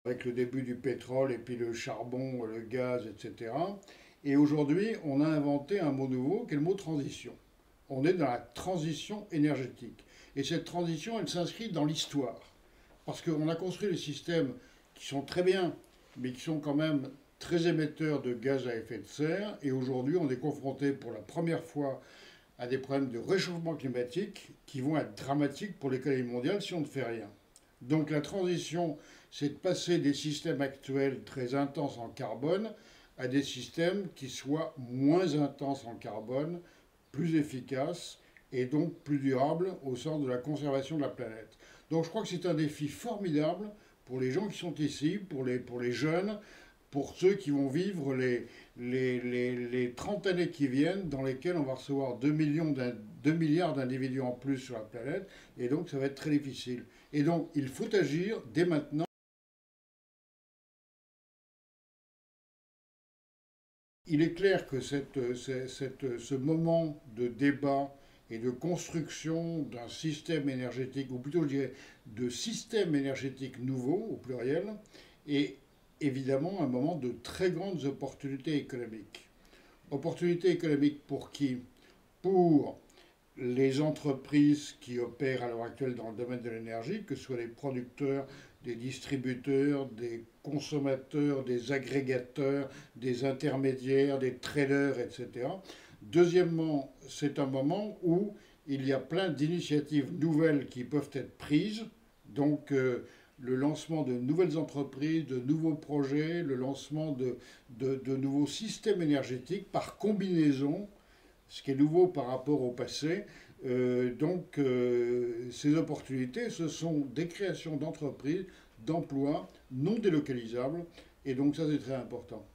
avec le début du pétrole et puis le charbon, le gaz, etc. Et aujourd'hui, on a inventé un mot nouveau qui est le mot transition. On est dans la transition énergétique. Et cette transition, elle s'inscrit dans l'histoire. Parce qu'on a construit des systèmes qui sont très bien, mais qui sont quand même très émetteurs de gaz à effet de serre. Et aujourd'hui, on est confronté pour la première fois à des problèmes de réchauffement climatique qui vont être dramatiques pour l'économie mondiale si on ne fait rien. Donc la transition, c'est de passer des systèmes actuels très intenses en carbone à des systèmes qui soient moins intenses en carbone, plus efficaces et donc plus durables au sens de la conservation de la planète. Donc je crois que c'est un défi formidable pour les gens qui sont ici, pour les jeunes, pour ceux qui vont vivre les 30 années qui viennent, dans lesquelles on va recevoir 2 milliards d'individus en plus sur la planète, et donc ça va être très difficile. Et donc il faut agir dès maintenant. Il est clair que ce moment de débat et de construction d'un système énergétique, ou plutôt je dirais de systèmes énergétiques nouveaux au pluriel, est évidemment un moment de très grandes opportunités économiques. Opportunités économiques pour qui? Pour les entreprises qui opèrent à l'heure actuelle dans le domaine de l'énergie, que ce soit les producteurs, des distributeurs, des consommateurs, des agrégateurs, des intermédiaires, des traders, etc. Deuxièmement, c'est un moment où il y a plein d'initiatives nouvelles qui peuvent être prises. Donc, le lancement de nouvelles entreprises, de nouveaux projets, le lancement de nouveaux systèmes énergétiques par combinaison, ce qui est nouveau par rapport au passé. Ces opportunités, ce sont des créations d'entreprises, d'emplois non délocalisables, et donc ça, c'est très important.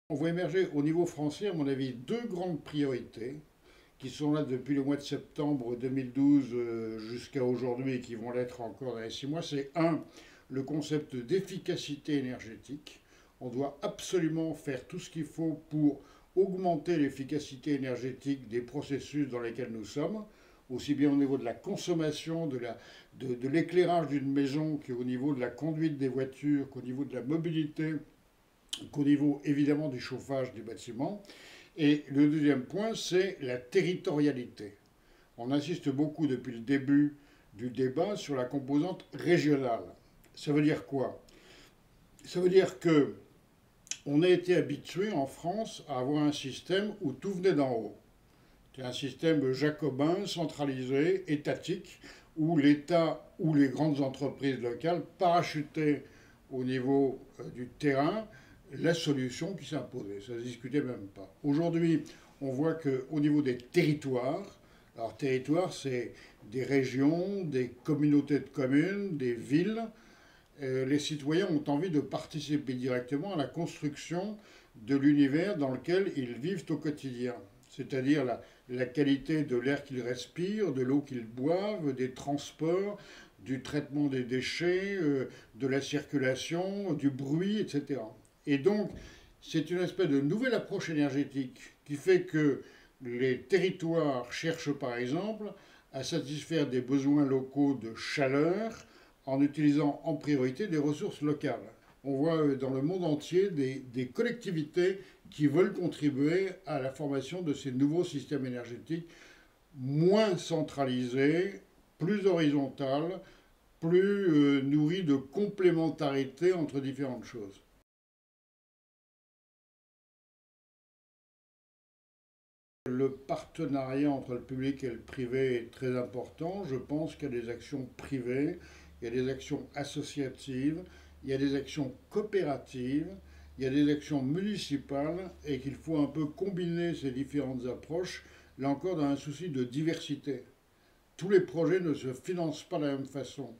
On voit émerger au niveau français, à mon avis, deux grandes priorités qui sont là depuis le mois de septembre 2012 jusqu'à aujourd'hui et qui vont l'être encore dans les 6 mois. C'est un, le concept d'efficacité énergétique. On doit absolument faire tout ce qu'il faut pour augmenter l'efficacité énergétique des processus dans lesquels nous sommes, aussi bien au niveau de la consommation, de l'éclairage d'une maison qu'au niveau de la conduite des voitures, qu'au niveau de la mobilité, qu'au niveau évidemment du chauffage des bâtiments. Et le deuxième point, c'est la territorialité. On insiste beaucoup depuis le début du débat sur la composante régionale. Ça veut dire quoi? Ça veut dire que on a été habitué en France à avoir un système où tout venait d'en haut. C'est un système jacobin, centralisé, étatique, où l'État ou les grandes entreprises locales parachutaient au niveau du terrain la solution qui s'imposait. Ça ne se discutait même pas. Aujourd'hui, on voit qu'au niveau des territoires, alors territoire, c'est des régions, des communautés de communes, des villes, les citoyens ont envie de participer directement à la construction de l'univers dans lequel ils vivent au quotidien. C'est-à-dire la qualité de l'air qu'ils respirent, de l'eau qu'ils boivent, des transports, du traitement des déchets, de la circulation, du bruit, etc. Et donc, c'est une espèce de nouvelle approche énergétique qui fait que les territoires cherchent par exemple à satisfaire des besoins locaux de chaleur en utilisant en priorité des ressources locales. On voit dans le monde entier des collectivités qui veulent contribuer à la formation de ces nouveaux systèmes énergétiques moins centralisés, plus horizontaux, plus nourris de complémentarité entre différentes choses. Le partenariat entre le public et le privé est très important. Je pense qu'il y a des actions privées, il y a des actions associatives, il y a des actions coopératives, il y a des actions municipales et qu'il faut un peu combiner ces différentes approches, là encore dans un souci de diversité. Tous les projets ne se financent pas de la même façon.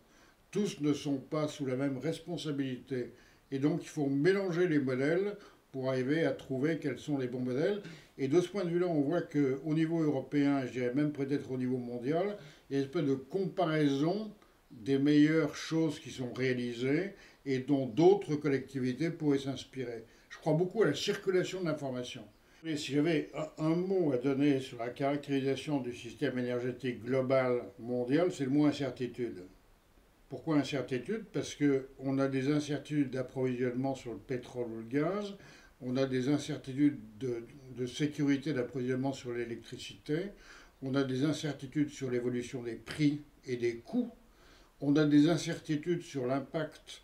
Tous ne sont pas sous la même responsabilité. Et donc il faut mélanger les modèles pour arriver à trouver quels sont les bons modèles. Et de ce point de vue-là, on voit qu'au niveau européen, je dirais même peut-être au niveau mondial, il y a une espèce de comparaison des meilleures choses qui sont réalisées et dont d'autres collectivités pourraient s'inspirer. Je crois beaucoup à la circulation de l'information. Et si j'avais un mot à donner sur la caractérisation du système énergétique global mondial, c'est le mot incertitude. Pourquoi incertitude? Parce qu'on a des incertitudes d'approvisionnement sur le pétrole ou le gaz, on a des incertitudes de sécurité d'approvisionnement sur l'électricité, on a des incertitudes sur l'évolution des prix et des coûts, on a des incertitudes sur l'impact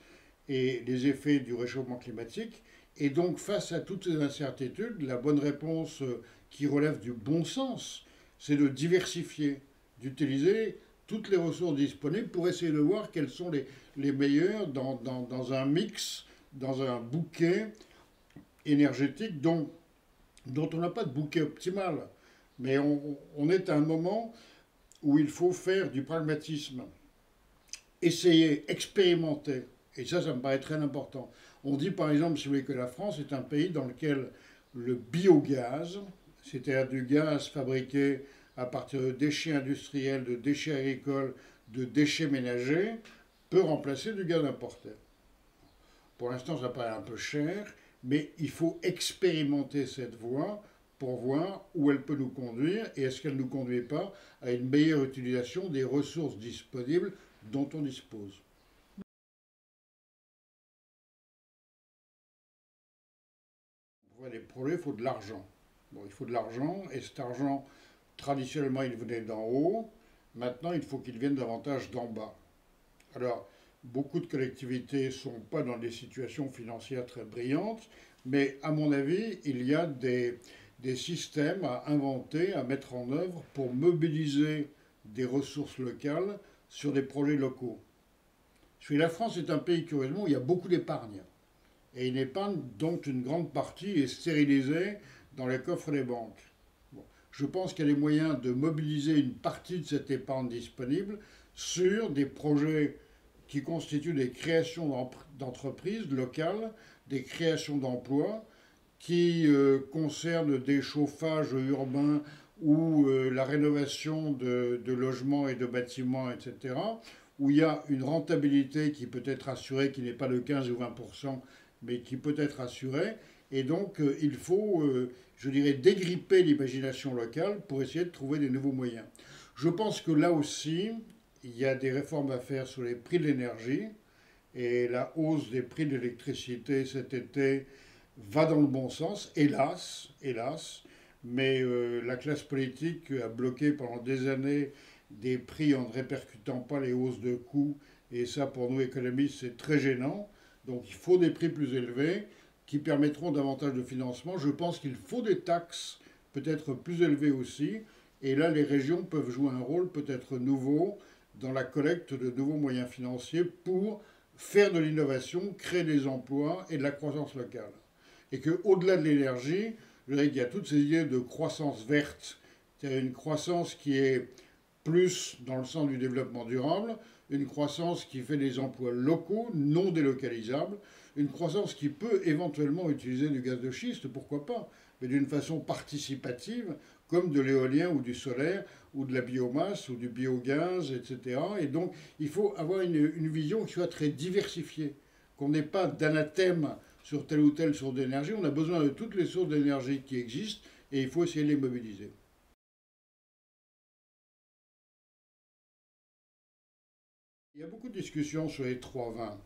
et les effets du réchauffement climatique. Et donc, face à toutes ces incertitudes, la bonne réponse qui relève du bon sens, c'est de diversifier, d'utiliser toutes les ressources disponibles pour essayer de voir quelles sont les meilleures dans un mix, dans un bouquet énergétique dont on n'a pas de bouquet optimal. Mais on est à un moment où il faut faire du pragmatisme, essayer, expérimenter. Et ça me paraît très important. On dit par exemple, si vous voulez, que la France est un pays dans lequel le biogaz, c'est-à-dire du gaz fabriqué à partir de déchets industriels, de déchets agricoles, de déchets ménagers, peut remplacer du gaz importé. Pour l'instant, ça paraît un peu cher, mais il faut expérimenter cette voie pour voir où elle peut nous conduire et est-ce qu'elle ne nous conduit pas à une meilleure utilisation des ressources disponibles dont on dispose. Pour voir des projets, il faut de l'argent. Bon, il faut de l'argent, et cet argent, traditionnellement, il venait d'en haut. Maintenant, il faut qu'il vienne davantage d'en bas. Alors, beaucoup de collectivités ne sont pas dans des situations financières très brillantes, mais à mon avis, il y a des systèmes à inventer, à mettre en œuvre pour mobiliser des ressources locales sur des projets locaux. Parce que la France est un pays, curieusement, où il y a beaucoup d'épargne. Et une épargne dont une grande partie est stérilisée dans les coffres des banques. Bon. Je pense qu'il y a les moyens de mobiliser une partie de cette épargne disponible sur des projets qui constituent des créations d'entreprises locales, des créations d'emplois, qui concernent des chauffages urbains ou la rénovation de logements et de bâtiments, etc., où il y a une rentabilité qui peut être assurée, qui n'est pas de 15 ou 20%, mais qui peut être assurée. Et donc, il faut, je dirais, dégripper l'imagination locale pour essayer de trouver des nouveaux moyens. Je pense que là aussi, il y a des réformes à faire sur les prix de l'énergie. Et la hausse des prix de l'électricité cet été va dans le bon sens, hélas, hélas. Mais la classe politique a bloqué pendant des années des prix en ne répercutant pas les hausses de coûts. Et ça, pour nous économistes, c'est très gênant. Donc il faut des prix plus élevés qui permettront davantage de financement. Je pense qu'il faut des taxes peut-être plus élevées aussi. Et là, les régions peuvent jouer un rôle peut-être nouveau dans la collecte de nouveaux moyens financiers pour faire de l'innovation, créer des emplois et de la croissance locale. Et qu'au-delà de l'énergie, je dirais qu'il y a toutes ces idées de croissance verte, c'est-à-dire une croissance qui est plus dans le sens du développement durable, une croissance qui fait des emplois locaux, non délocalisables, une croissance qui peut éventuellement utiliser du gaz de schiste, pourquoi pas, mais d'une façon participative, comme de l'éolien ou du solaire, ou de la biomasse, ou du biogaz, etc. Et donc, il faut avoir une vision qui soit très diversifiée, qu'on n'ait pas d'anathème sur telle ou telle source d'énergie. On a besoin de toutes les sources d'énergie qui existent, et il faut essayer de les mobiliser. Il y a beaucoup de discussions sur les 3,20.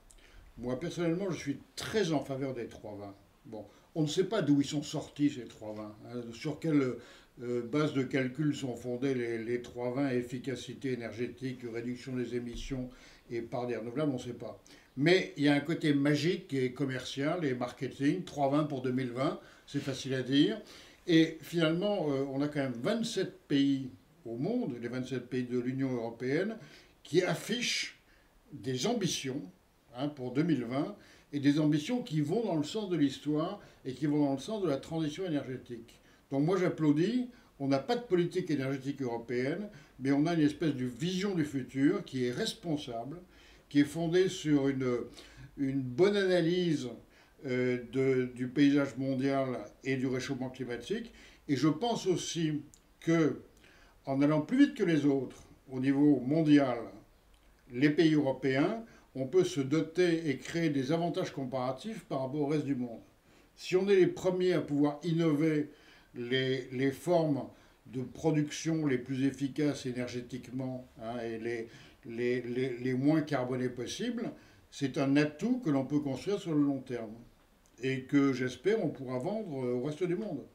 Moi, personnellement, je suis très en faveur des 3,20. Bon, on ne sait pas d'où ils sont sortis, ces 3,20. Hein, sur quelle base de calcul sont fondés les 3,20, efficacité énergétique, réduction des émissions et part des renouvelables, on ne sait pas. Mais il y a un côté magique et commercial et marketing. 3,20 pour 2020, c'est facile à dire. Et finalement, on a quand même 27 pays au monde, les 27 pays de l'Union européenne, qui affichent des ambitions, hein, pour 2020, et des ambitions qui vont dans le sens de l'histoire et qui vont dans le sens de la transition énergétique. Donc moi j'applaudis, on n'a pas de politique énergétique européenne, mais on a une espèce de vision du futur qui est responsable, qui est fondée sur une bonne analyse du paysage mondial et du réchauffement climatique. Et je pense aussi que, en allant plus vite que les autres au niveau mondial, les pays européens, on peut se doter et créer des avantages comparatifs par rapport au reste du monde. Si on est les premiers à pouvoir innover les formes de production les plus efficaces énergétiquement, hein, et les moins carbonées possibles, c'est un atout que l'on peut construire sur le long terme et que j'espère on pourra vendre au reste du monde.